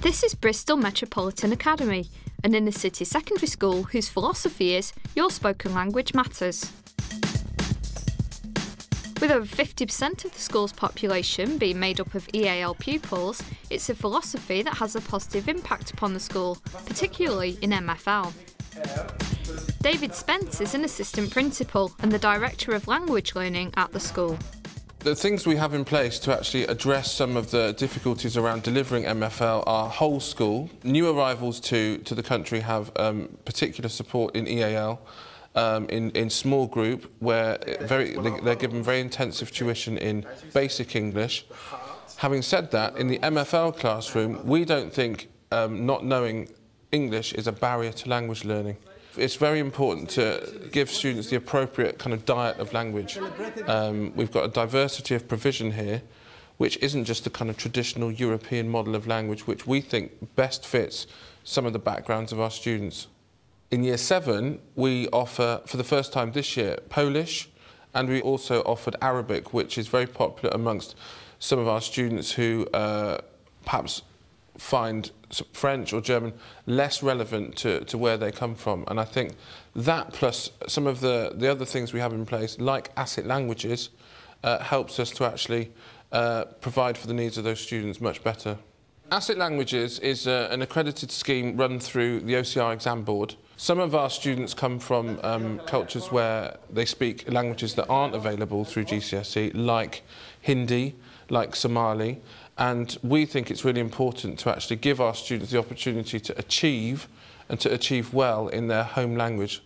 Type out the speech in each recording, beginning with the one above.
This is Bristol Metropolitan Academy, an inner-city secondary school whose philosophy is your spoken language matters. With over 50% of the school's population being made up of EAL pupils, it's a philosophy that has a positive impact upon the school, particularly in MFL. David Spence is an assistant principal and the director of language learning at the school. The things we have in place to actually address some of the difficulties around delivering MFL are whole school. New arrivals to the country have particular support in EAL, in small group, where they're given very intensive tuition in basic English. Having said that, in the MFL classroom, we don't think not knowing English is a barrier to language learning. It's very important to give students the appropriate kind of diet of language. We've got a diversity of provision here, which isn't just the kind of traditional European model of language, which we think best fits some of the backgrounds of our students. In Year 7, we offer, for the first time this year, Polish, and we also offered Arabic, which is very popular amongst some of our students who perhaps find French or German less relevant to where they come from. And I think that, plus some of the other things we have in place, like ASIC languages, helps us to actually provide for the needs of those students much better. ASIC languages is an accredited scheme run through the OCR exam board. Some of our students come from cultures where they speak languages that aren't available through GCSE, like Hindi, like Somali, and we think it's really important to actually give our students the opportunity to achieve, and to achieve well, in their home language.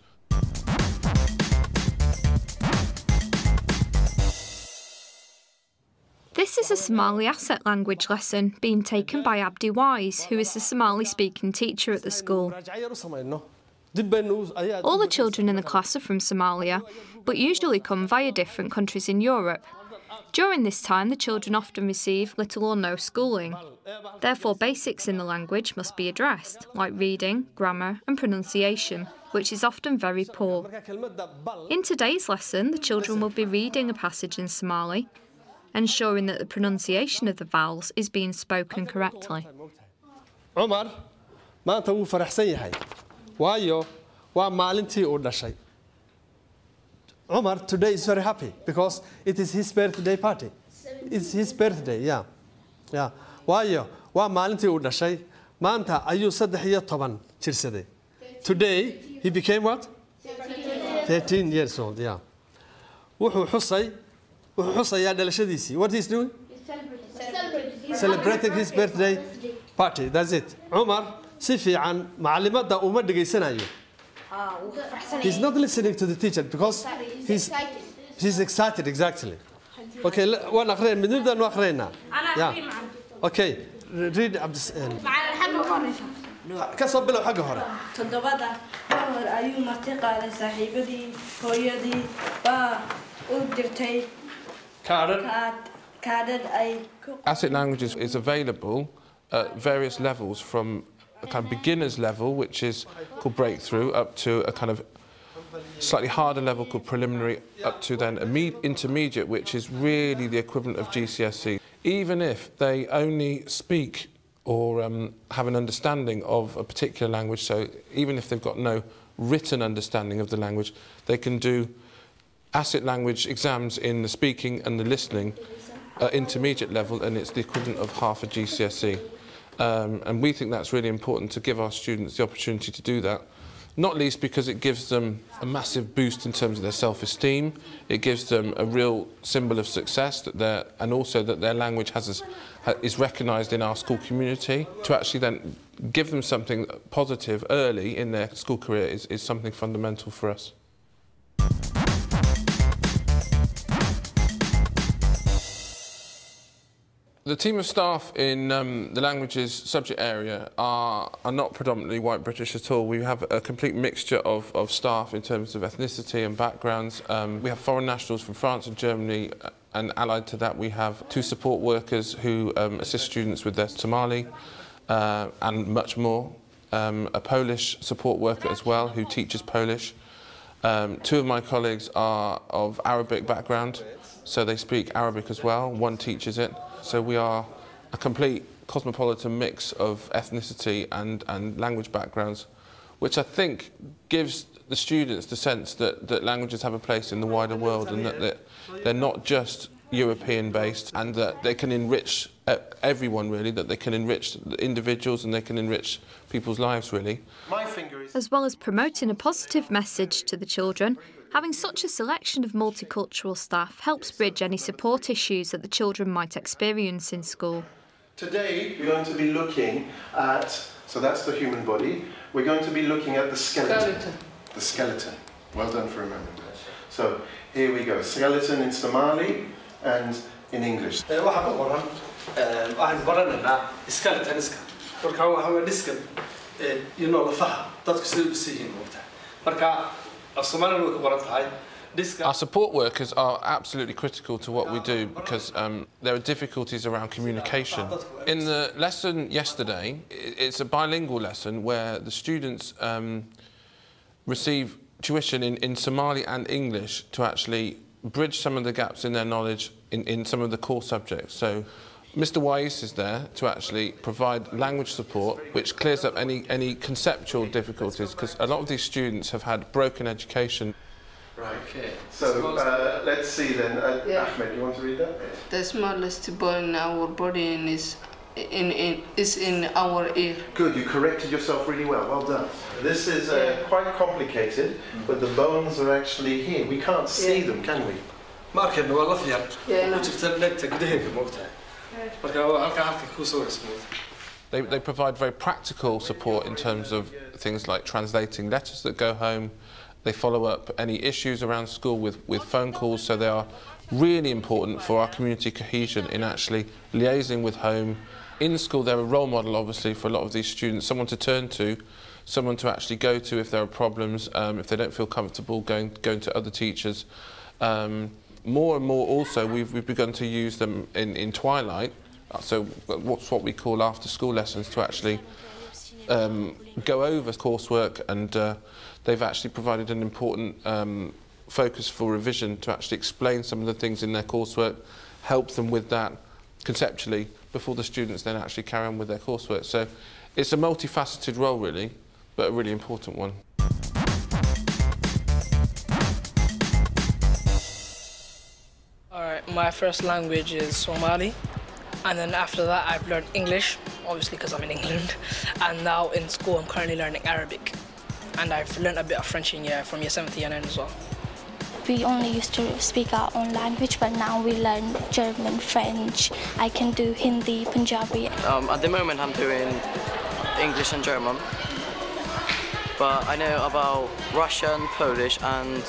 This is a Somali ASIC language lesson being taken by Abdi Wise, who is the Somali-speaking teacher at the school. All the children in the class are from Somalia, but usually come via different countries in Europe. During this time, the children often receive little or no schooling. Therefore, basics in the language must be addressed, like reading, grammar and pronunciation, which is often very poor. In today's lesson, the children will be reading a passage in Somali, ensuring that the pronunciation of the vowels is being spoken correctly. Omar, maanta wuu faraxsan yahay. Waayo, waa maalintii uu dhashay. Omar today is very happy because it is his birthday party. It's his birthday, yeah. Waayo, waa maalintii uu dhashay. Maanta ayuu 13 jirsaday. Today he became what? 13 years old, yeah. Wuxuu xusayaa dhalashadiisii. What is doing? Celebrating his birthday party. That's it. Omar, si fiican macallimada uma dhageysanayo. He's not listening to the teacher because he's excited, exactly. Okay, one akhrin, midnida nu akhrina. Yeah. Okay, read ka soo bilow xagga hore. Todobada hore ayuu marti qaaday saaxiibadii hooyadii baa u dirtay ASIC languages is available at various levels, from a kind of beginner's level, which is called breakthrough, up to a kind of slightly harder level called preliminary, up to then intermediate, which is really the equivalent of GCSE. Even if they only speak or have an understanding of a particular language, so even if they've got no written understanding of the language, they can do ASIC language exams in the speaking and the listening at intermediate level, and it's the equivalent of half a GCSE. And we think that's really important, to give our students the opportunity to do that, not least because it gives them a massive boost in terms of their self-esteem. It gives them a real symbol of success, and also that their language is recognised in our school community. To actually then give them something positive early in their school career is something fundamental for us. The team of staff in the languages subject area are not predominantly white British at all. We have a complete mixture of staff in terms of ethnicity and backgrounds. We have foreign nationals from France and Germany, and allied to that we have 2 support workers who assist students with their Somali and much more. A Polish support worker as well who teaches Polish. 2 of my colleagues are of Arabic background, so they speak Arabic as well. 1 teaches it. So we are a complete cosmopolitan mix of ethnicity and language backgrounds, which I think gives the students the sense that languages have a place in the wider world and that they're not just European-based, and that they can enrich everyone, really, that they can enrich individuals and they can enrich people's lives, really. As well as promoting a positive message to the children, having such a selection of multicultural staff helps bridge any support issues that the children might experience in school. Today we're going to be looking at, so that's the human body, we're going to be looking at the skeleton. The skeleton. Well done for remembering that. So here we go, skeleton in Somali and in English. Our support workers are absolutely critical to what we do because there are difficulties around communication. In the lesson yesterday, it's a bilingual lesson where the students receive tuition in Somali and English to actually bridge some of the gaps in their knowledge in some of the core subjects. So Mr. Wais is there to actually provide language support, which clears up any conceptual difficulties, because a lot of these students have had broken education. Right. Okay. So let's see then. Ahmed, you want to read that? The smallest bone in our body is in our ear. Good. You corrected yourself really well. Well done. This is quite complicated, but the bones are actually here. We can't see them, can we? They provide very practical support in terms of things like translating letters that go home. They follow up any issues around school with phone calls, so they are really important for our community cohesion in actually liaising with home. In school, they're a role model, obviously, for a lot of these students, someone to turn to, someone to actually go to if there are problems, if they don't feel comfortable going to other teachers. More and more also, we've begun to use them in twilight, so what's what we call after-school lessons, to actually go over coursework, and they've actually provided an important focus for revision to actually explain some of the things in their coursework, help them with that conceptually before the students then actually carry on with their coursework. So it's a multifaceted role, really, but a really important one. Alright, my first language is Somali, and then after that I've learned English, obviously because I'm in England, and now in school I'm currently learning Arabic, and I've learned a bit of French in from year 7 to year 9 as well. We only used to speak our own language, but now we learn German, French. I can do Hindi, Punjabi. At the moment I'm doing English and German, but I know about Russian, Polish and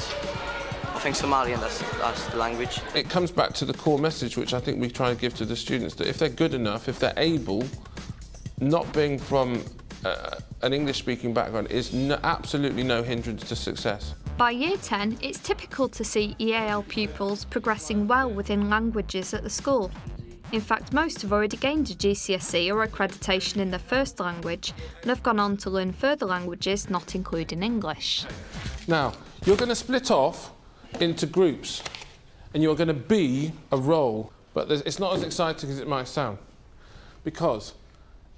I think Somalian, that's the language. It comes back to the core message which I think we try and give to the students, that if they're good enough, if they're able, not being from an English-speaking background is absolutely no hindrance to success. By year 10, it's typical to see EAL pupils progressing well within languages at the school. In fact, most have already gained a GCSE or accreditation in their first language and have gone on to learn further languages, not including English. Now, you're going to split off into groups and you're going to be a role, but it's not as exciting as it might sound, because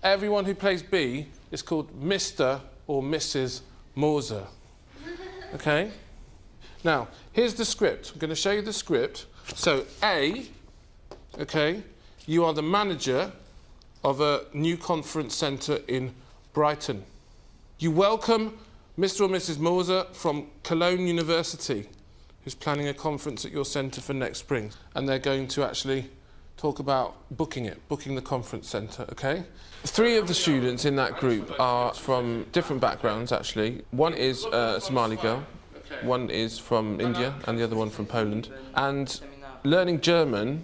everyone who plays B is called Mr. or Mrs. Moser. Okay? Now, here's the script. I'm going to show you the script. So, A, okay, you are the manager of a new conference centre in Brighton. You welcome Mr. or Mrs. Moser from Cologne University, who's planning a conference at your centre for next spring. And they're going to actually talk about booking the conference centre, okay? 3 of the students in that group are from different backgrounds, actually. One is a Somali girl, one is from India, and the other one from Poland. And learning German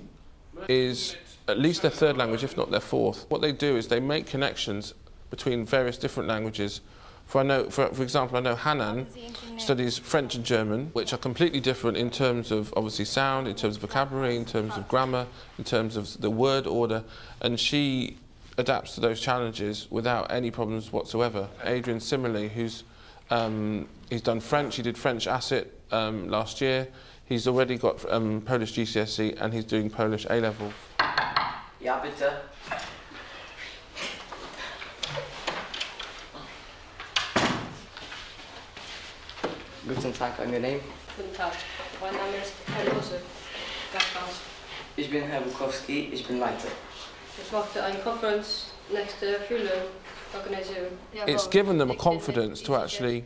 is at least their 3rd language, if not their 4th. What they do is they make connections between various different languages. For example, I know Hanan studies French and German, which are completely different in terms of, obviously, sound, in terms of vocabulary, in terms of grammar, in terms of the word order, and she adapts to those challenges without any problems whatsoever. Adrian, similarly, he's done French. He did French ASSET last year. He's already got Polish GCSE, and he's doing Polish A-level. Ja, bitte. Guten Tag, and your name? Guten Tag. Mein Name ist Herr Lose. Ich bin Herr Bukowski, ich bin Leiter. Ich möchte eine Konferenz nächste Frühling organisieren. It's given them a confidence to actually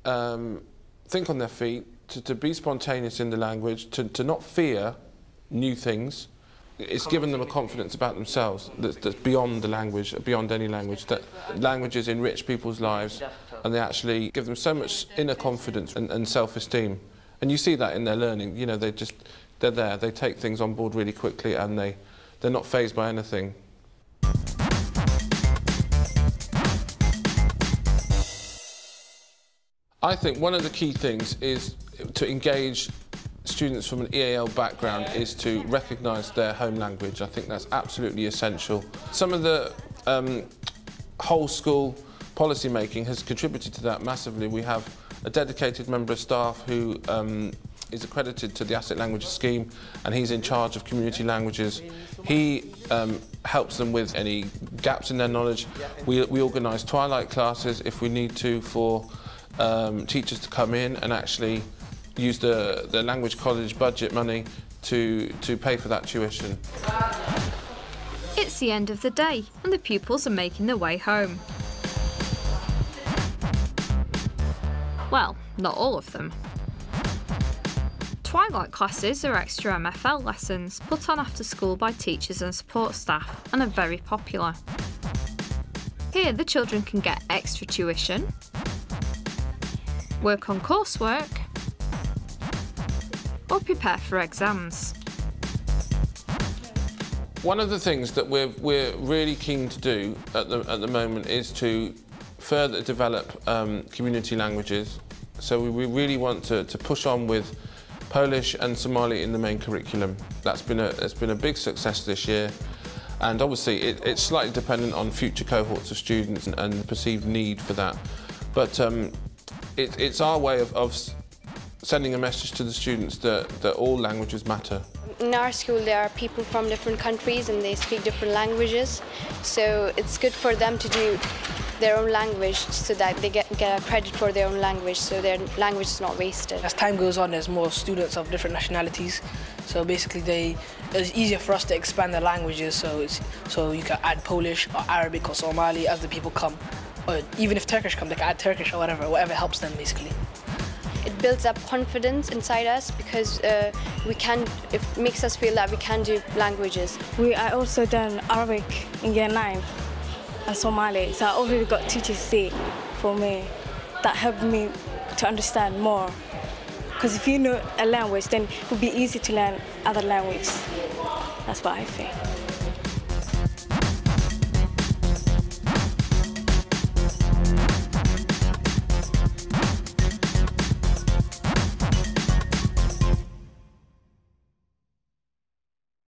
think on their feet, to be spontaneous in the language, to not fear new things. It's given them a confidence about themselves that's beyond the language, beyond any language, that languages enrich people's lives and they actually give them so much inner confidence and self-esteem. And you see that in their learning, you know, they're there, they take things on board really quickly and they're not fazed by anything. I think one of the key things is to engage students from an EAL background is to recognise their home language. I think that's absolutely essential. Some of the whole school policy making has contributed to that massively. We have a dedicated member of staff who is accredited to the Asset Languages Scheme and he's in charge of community languages. He helps them with any gaps in their knowledge. We organise twilight classes if we need to for teachers to come in and actually use the language college budget money to pay for that tuition. It's the end of the day and the pupils are making their way home. Well, not all of them. Twilight classes are extra MFL lessons put on after school by teachers and support staff and are very popular. Here the children can get extra tuition, work on coursework, or prepare for exams. One of the things that we're really keen to do at the moment is to further develop community languages. So we really want to push on with Polish and Somali in the main curriculum. It's been a big success this year, and obviously it's slightly dependent on future cohorts of students and the perceived need for that. But it's our way of sending a message to the students that all languages matter. In our school there are people from different countries and they speak different languages, so it's good for them to do their own language so that they get a credit for their own language, so their language is not wasted. As time goes on, there's more students of different nationalities, so basically it's easier for us to expand the languages, so you can add Polish or Arabic or Somali as the people come, or even if Turkish come, they can add Turkish or whatever helps them basically. It builds up confidence inside us because it makes us feel that we can do languages. I also done Arabic in year 9 and Somali, so I already got TTC for me. That helped me to understand more. Because if you know a language, then it will be easy to learn other languages. That's what I think.